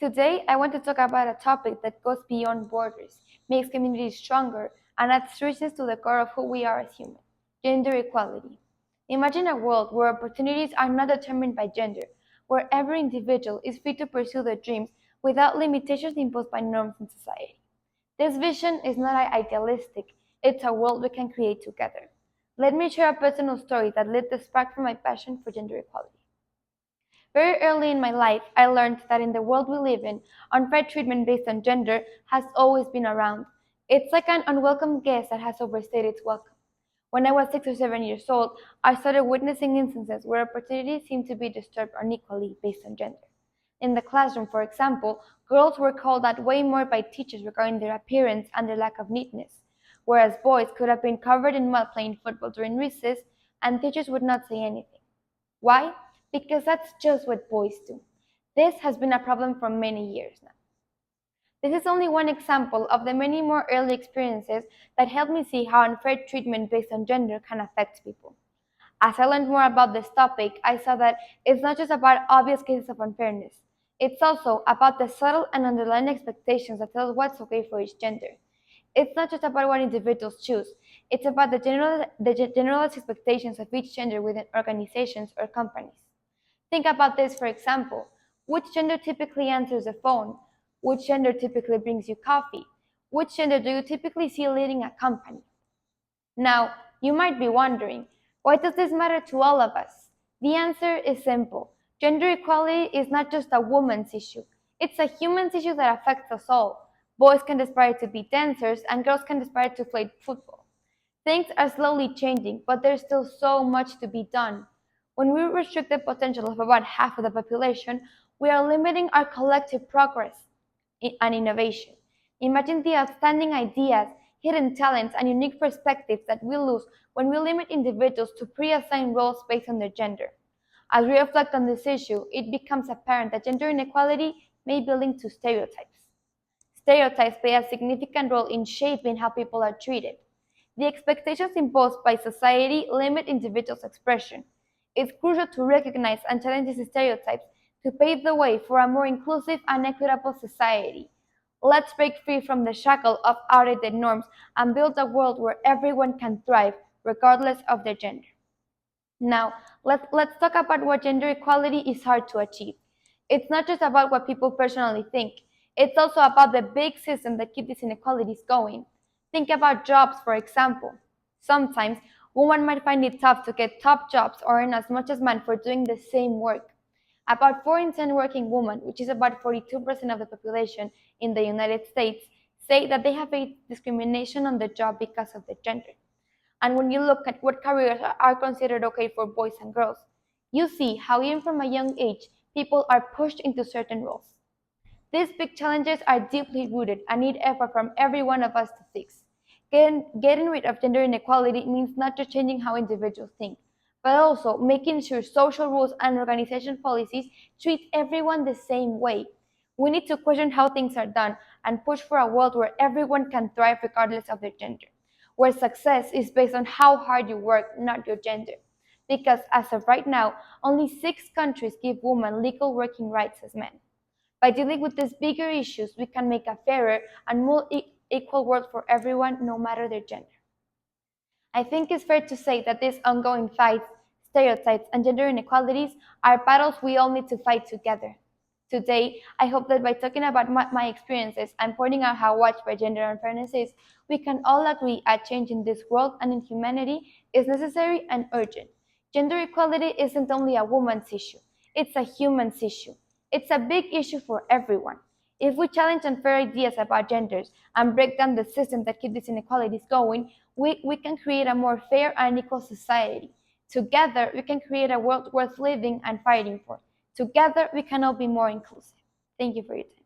Today, I want to talk about a topic that goes beyond borders, makes communities stronger, and adds richness to the core of who we are as humans: gender equality. Imagine a world where opportunities are not determined by gender, where every individual is free to pursue their dreams without limitations imposed by norms in society. This vision is not idealistic, it's a world we can create together. Let me share a personal story that lit the spark for my passion for gender equality. Very early in my life, I learned that in the world we live in, unfair treatment based on gender has always been around. It's like an unwelcome guest that has overstayed its welcome. When I was 6 or 7 years old, I started witnessing instances where opportunities seemed to be disturbed unequally based on gender. In the classroom, for example, girls were called out way more by teachers regarding their appearance and their lack of neatness, whereas boys could have been covered in mud playing football during recess and teachers would not say anything. Why? Because that's just what boys do. This has been a problem for many years now. This is only one example of the many more early experiences that helped me see how unfair treatment based on gender can affect people. As I learned more about this topic, I saw that it's not just about obvious cases of unfairness. It's also about the subtle and underlying expectations that tell us what's okay for each gender. It's not just about what individuals choose, it's about the generalized expectations of each gender within organizations or companies. Think about this, for example. Which gender typically answers the phone? Which gender typically brings you coffee? Which gender do you typically see leading a company? Now, you might be wondering, why does this matter to all of us? The answer is simple. Gender equality is not just a woman's issue. It's a human's issue that affects us all. Boys can aspire to be dancers and girls can aspire to play football. Things are slowly changing, but there's still so much to be done. When we restrict the potential of about half of the population, we are limiting our collective progress and innovation. Imagine the outstanding ideas, hidden talents, and unique perspectives that we lose when we limit individuals to pre-assigned roles based on their gender. As we reflect on this issue, it becomes apparent that gender inequality may be linked to stereotypes. Stereotypes play a significant role in shaping how people are treated. The expectations imposed by society limit individuals' expression. It's crucial to recognize and challenge these stereotypes to pave the way for a more inclusive and equitable society. Let's break free from the shackle of outdated norms and build a world where everyone can thrive, regardless of their gender. Now, let's talk about what gender equality is hard to achieve. It's not just about what people personally think, it's also about the big system that keep these inequalities going. Think about jobs, for example. Sometimes, women might find it tough to get top jobs or earn as much as men for doing the same work. About 4 in 10 working women, which is about 42% of the population in the United States, say that they have faced discrimination on the job because of their gender. And when you look at what careers are considered okay for boys and girls, you see how even from a young age, people are pushed into certain roles. These big challenges are deeply rooted and need effort from every one of us to fix. Getting rid of gender inequality means not just changing how individuals think, but also making sure social rules and organization policies treat everyone the same way. We need to question how things are done and push for a world where everyone can thrive regardless of their gender, where success is based on how hard you work, not your gender. Because as of right now, only 6 countries give women legal working rights as men. By dealing with these bigger issues, we can make a fairer and more equal world for everyone, no matter their gender. I think it's fair to say that these ongoing fights, stereotypes, and gender inequalities are battles we all need to fight together. Today, I hope that by talking about my experiences and pointing out how widespread gender unfairness is, we can all agree a change in this world and in humanity is necessary and urgent. Gender equality isn't only a woman's issue, it's a human's issue. It's a big issue for everyone. If we challenge unfair ideas about genders and break down the systems that keep these inequalities going, we can create a more fair and equal society. Together, we can create a world worth living and fighting for. Together, we can all be more inclusive. Thank you for your time.